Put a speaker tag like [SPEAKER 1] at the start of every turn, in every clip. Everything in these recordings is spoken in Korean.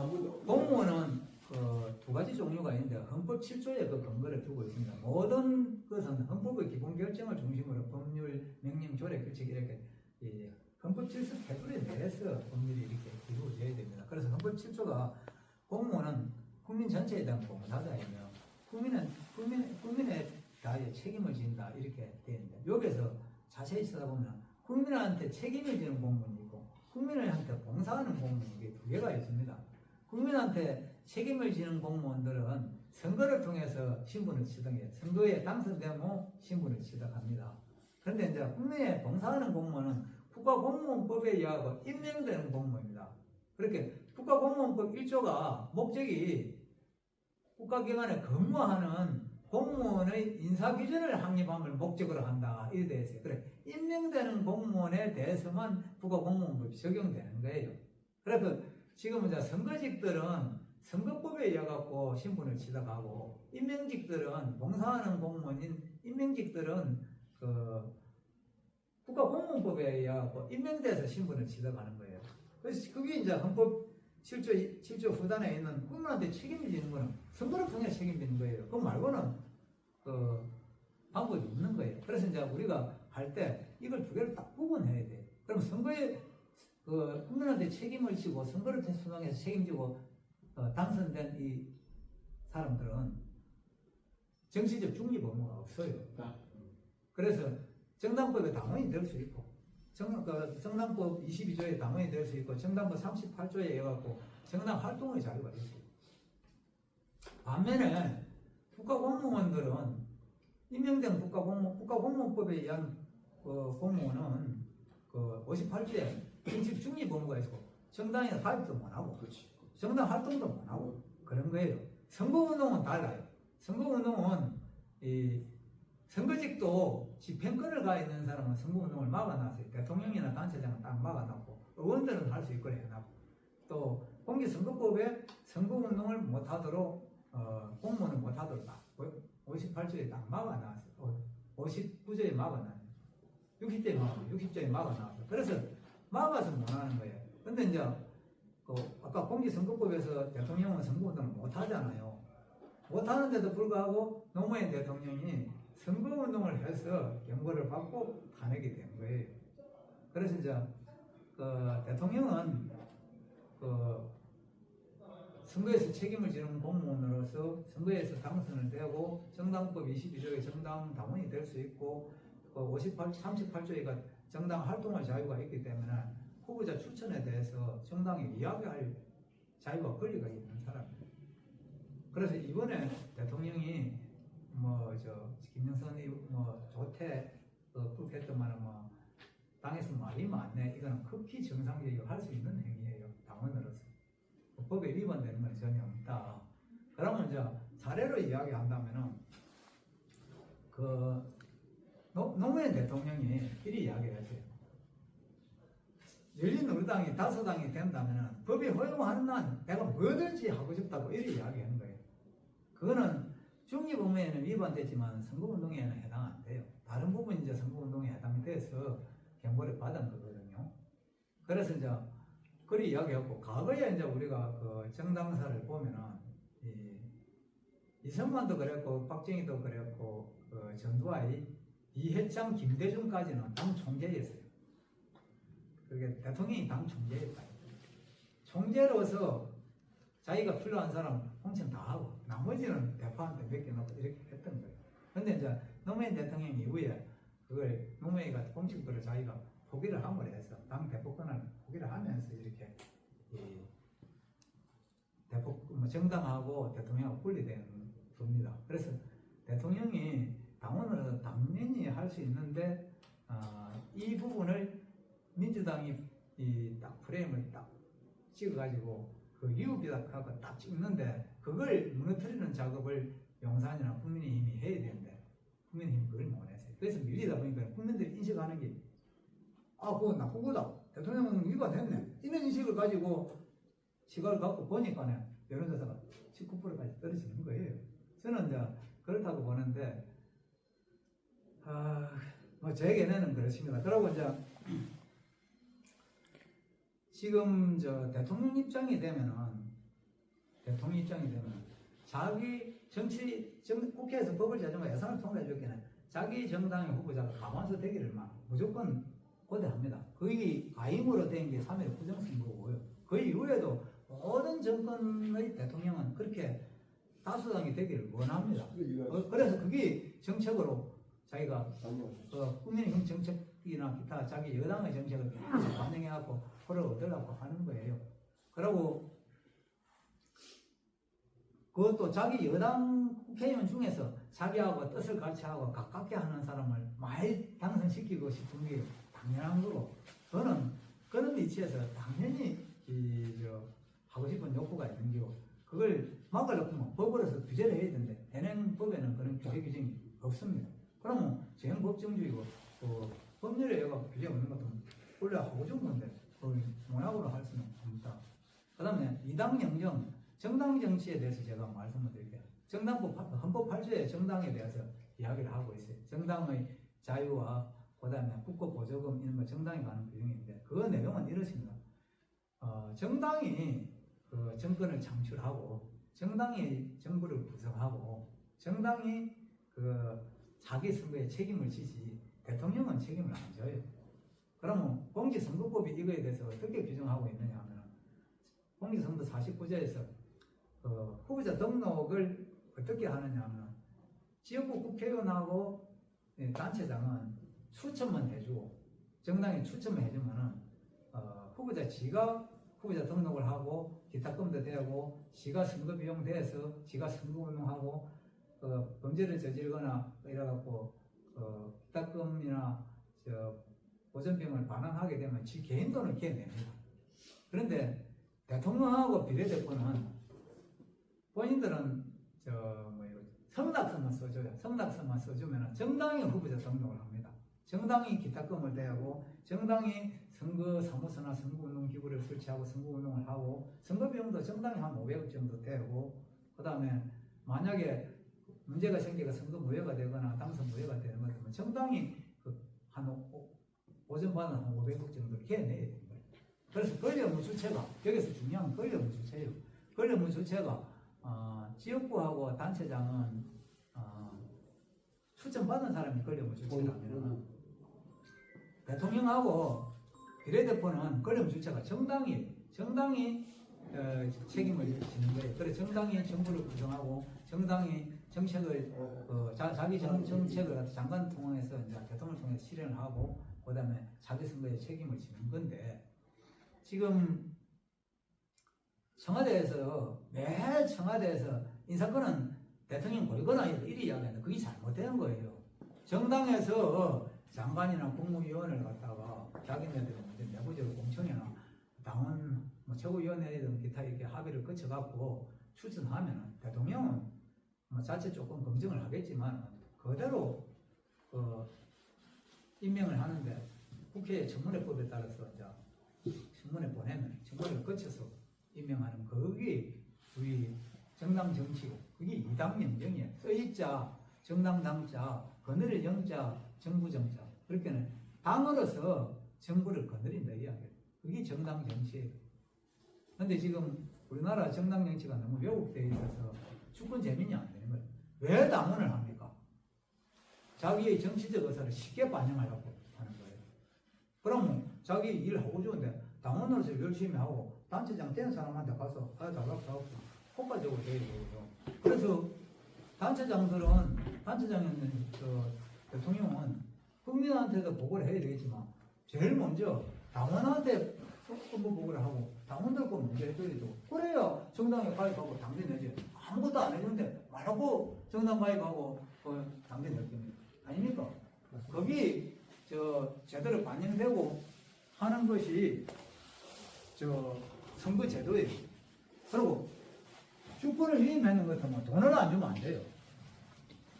[SPEAKER 1] 공무원은 그 두 가지 종류가 있는데 헌법 7조에 그 근거를 두고 있습니다. 모든 것은 헌법의 기본 결정을 중심으로 법률, 명령, 조례, 규칙 이렇게 헌법 질서 테두리 내에서 법률이 이렇게 이루어져야 됩니다. 그래서 헌법 7조가 공무원은 국민 전체에 대한 봉사자이며 국민에 다의 책임을 진다 이렇게 되어 있는데 여기서 자세히 찾아보면 국민한테 책임을 지는 공무원이 있고 국민한테 봉사하는 공무원이 이게 두 개가 있습니다. 국민한테 책임을 지는 공무원들은 선거를 통해서 신분을 취득해요. 선거에 당선되면 신분을 취득합니다. 그런데 이제 국민에 봉사하는 공무원은 국가공무원법에 의하고 임명되는 공무원입니다. 그렇게 국가공무원법 1조가 목적이 국가기관에 근무하는 공무원의 인사기준을 확립함을 목적으로 한다. 이에 대해서 그래 임명되는 공무원에 대해서만 국가공무원법이 적용되는 거예요. 그래서 지금 이제 선거직들은 선거법에 의해 갖고 신분을 취득하고 임명직들은 봉사하는 공무원인 임명직들은 그 국가공무원법에 의해 갖고 임명돼서 신분을 취득하는 거예요. 그래서 그게 이제 헌법 7조 후단에 있는 국민한테 책임을 지는 거는 선거를 통해 책임지는 거예요. 그거 말고는 그 방법이 없는 거예요. 그래서 이제 우리가 할 때 이걸 두 개를 딱 구분해야 돼요. 그럼 선거에 그 국민한테 책임을 지고 선거를 수행해서 책임지고 당선된 이 사람들은 정치적 중립 의무가 없어요. 그래서 정당법에 당원이 될 수 있고 정당법 22조에 당원이 될 수 있고 정당법 38조에 해갖고 정당 활동의 자유가 있어요. 반면에 국가공무원들은 임명된 국가공무원법에 의한 공무원은 그 58조에 정치 중립 의무가 있고 정당에 가입도 못하고 정당 활동도 못하고 그런 거예요. 선거운동은 달라요. 선거운동은 이 선거직도 집행권을 가 있는 사람은 선거운동을 막아놨어요. 대통령이나 단체장은 딱 막아놨고 의원들은 할 수 있고 해놨고 또 공직선거법에 선거운동을 못하도록 공무원은 못하도록 딱 58조에 딱 막아놨어요. 59조에 막아놨어요. 60조에 막아놨어요. 그래서 막아서 못하는 거예요. 근데 이제 아까 공직선거법에서 대통령은 선거운동을 못하잖아요. 못하는데도 불구하고 노무현 대통령이 선거운동을 해서 경고를 받고 탄핵이 된 거예요. 그래서 이제 대통령은 선거에서 책임을 지는 공무원으로서 선거에서 당선을 되고 정당법 22조의 정당 당원이 될 수 있고 38조에 정당 활동할 자유가 있기 때문에 후보자 추천에 대해서 정당에 이야기할 자유와 권리가 있는 사람이에요. 그래서 이번에 대통령이 김영선이 좋대 그렇게 했더만 당에서 말이 많네. 이거는 극히 정상적이고 할 수 있는 행위예요. 당원으로서 법에 위반되는 건 전혀 없다. 그러면 이제 사례로 이야기한다면은 노무현 대통령이 이리 이야기를 했어요. 열린우리당이 다수당이 된다면 법이 허용하는 한 내가 뭐든지 하고 싶다고 이렇게 이야기하는 거예요. 그거는 중립의무에는 위반됐지만 선거운동에는 해당 안 돼요. 다른 부분이 이제 선거운동에 해당이 돼서 경고를 받은 거거든요. 그래서 이제 그리 이야기하고 과거에 이제 우리가 그 정당사를 보면은 이승만도 그랬고 박정희도 그랬고 전두환이 이해창, 김대중까지는 당 총재였어요. 그게 대통령이 당 총재였다. 총재로서 자기가 필요한 사람 공천 다 하고 나머지는 대파한테 맡겨놓고 이렇게 했던 거예요. 근데 이제 노무현 대통령 이후에 그걸 노무현이가 공직들을 자기가 포기를 함으로 해서 당 대표권을 포기를 하면서 이렇게 정당하고 대통령하고 분리되는 겁니다. 그래서 대통령이 당원으로서 당연히 할 수 있는데 이 부분을 민주당이 딱 프레임을 딱 찍어가지고 그 유비닥하고 딱 찍는데 그걸 무너뜨리는 작업을 용산이나 국민의힘이 해야 되는데 국민의힘이 그걸 못했어요. 그래서 밀리다 보니까 국민들이 인식하는 게 그거 나쁘다. 대통령은 위반했네. 이런 인식을 가지고 시각을 갖고 보니까는 여론조사가 19%까지 떨어지는 거예요. 저는 이제 그렇다고 보는데 제 견해는 그렇습니다. 그러고 이제 지금 대통령 입장이 되면은 대통령 입장이 되면 자기 국회에서 법을 제정하고 예산을 통과해 줬기는 자기 정당의 후보자가 가만서 되기를 막 무조건 고대합니다. 거의 가임으로 된 게 3.1 부정선거고요. 그 이후에도 모든 정권의 대통령은 그렇게 다수당이 되기를 원합니다. 그래서 그게 정책으로 자기가 국민의힘 정책이나 기타 자기 여당의 정책을 계속 반영해갖고 표를 얻으려고 하는 거예요. 그리고 그것도 자기 여당 국회의원 중에서 자기하고 뜻을 같이 하고 가깝게 하는 사람을 많이 당선시키고 싶은 게 당연한 거고, 저는 그런 위치에서 당연히 하고 싶은 욕구가 있는 거고, 그걸 막으려고 하면 법으로서 규제를 해야 되는데 현행법에는 그런 규정이 없습니다. 그러면 재형법정주의고 법률에 여가 규제 없는 것도 원래 하고 싶은 건데 농약으로 할 수는 없다. 그 다음에 이당 영정, 정당 정치에 대해서 제가 말씀을 드릴게요. 헌법 8조의 정당에 대해서 이야기를 하고 있어요. 정당의 자유와 그 다음에 국고 보조금 이런 거 정당이 가는 규정인데 그 내용은 이렇습니다. 정당이 그 정권을 창출하고 정당이 정부를 구성하고 정당이 그 자기 선거에 책임을 지지 대통령은 책임을 안 져요. 그러면 공직선거법이 이거에 대해서 어떻게 규정하고 있느냐 하면 공직선거 49조에서 후보자 등록을 어떻게 하느냐 하면 지역구 국회의원하고 단체장은 추첨만 해주고 정당이 추첨을 해주면은 후보자 지가 후보자 등록을 하고 기타금도 대고 지가 선거 비용 대서 지가 선거 운동하고 범죄를 저지르거나 이래갖고 기타금이나 보전비용을 반환하게 되면 지 개인 돈을 기해냅니다. 그런데 대통령하고 비례대표는 본인들은 성낙서만 써줘요. 성낙서만 써주면 정당이 후보자 등록을 합니다. 정당이 기타금을 대고 정당이 선거 사무소나 선거운동 기구를 설치하고 선거운동을 하고 선거비용도 정당이 한 500억 정도 되고 그 다음에 만약에 문제가 생기가 선거 무효가 되거나 당선 무효가 되는 것 같으면 정당이 한 보전받은 한 500억 정도를 개내야 되는 거예요. 그래서 권리의무 주체가 여기서 중요한 건 권리의무 주체예요. 권리의무 주체가 지역구하고 단체장은 추천받은 사람이 권리의무 주체라면 대통령하고 비례대표는 권리의무 주체가 정당이 책임을 지는 거예요. 그래서 정당이 정부를 구성하고 정당이 정책을 자기 정책을 장관 통해서 이제 대통령을 통해서 실현을 하고 그다음에 자기 선거에 책임을 지는 건데 지금 청와대에서 매일 청와대에서 인사권은 대통령 보이거나 이리 이야기하는데 그게 잘못된 거예요. 정당에서 장관이나 국무위원을 갖다가 자기네들은 내부적으로 공청회나 당원 최고위원회든 기타 이렇게 합의를 거쳐갖고 추천하면 대통령은 자체 조건 검증을 하겠지만 그대로 임명을 하는데 국회 청문회법에 따라서 이제 청문회 보내면 청문회를 거쳐서 임명하는 그게 우리 정당 정치고 그게 이당 영정이에요. 써있자 정당 당자 거느릴 영자 정부 정자 그렇게는 당으로서 정부를 거느린다 이야기예요. 그게 정당 정치예요. 근데 지금 우리나라 정당 정치가 너무 왜곡되어 있어서 주권 재민이 안 되는 거예요. 왜 당원을 합니까? 자기의 정치적 의사를 쉽게 반영하려고 하는 거예요. 그러면 자기 일하고 좋은데 당원으로서 열심히 하고 단체장 된 사람한테 가서 달라고 효과적으로 돼야 되고요. 그래서 단체장들은 대통령은 국민한테도 보고를 해야 되겠지만 제일 먼저 당원한테 업무 보고를 하고 당원들 거 먼저 해줘야죠. 그래야 정당에 가입하고 당선되지. 아무것도 안 해주는데 말하고 정당 가입하고 당선될 겁니다. 아닙니까? 거기 제대로 반영되고 하는 것이 선거 제도예요. 그리고 주권을 위임하는 것 같으면 돈을 안 주면 안 돼요.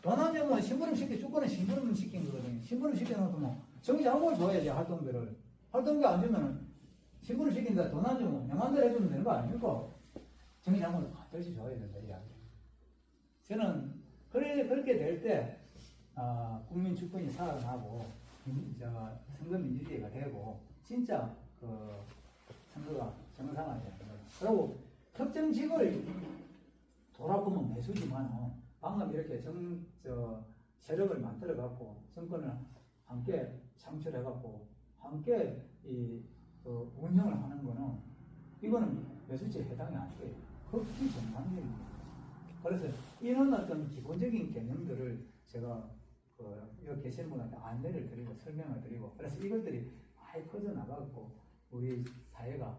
[SPEAKER 1] 돈 안 주면 심부름 주권은 심부름 시킨 거거든요. 심부름 시켜놓으면 정지하고 줘야지 활동비를. 활동비 안 주면 심부름 시킨다 돈 안 주면 내 맘대로 해주면 되는 거 아닙니까? 정지하고 반드시 줘야 된다 이 이야기. 저는 그렇게 될 때 국민 주권이 살아나고 선거 민주주의가 되고 진짜 선거가 정상화되는 거예요. 그리고 특정 직을 돌아보면 매수지만 방금 이렇게 세력을 만들어 갖고 정권을 함께 창출해 갖고 함께 운영을 하는 거는 이거는 매수지에 해당이 안 돼요. 극히 정상적인 거예요. 그래서 이런 어떤 기본적인 개념들을 제가 여기 계시는 분한테 안내를 드리고 설명을 드리고 그래서 이것들이 많이 퍼져나가고 우리 사회가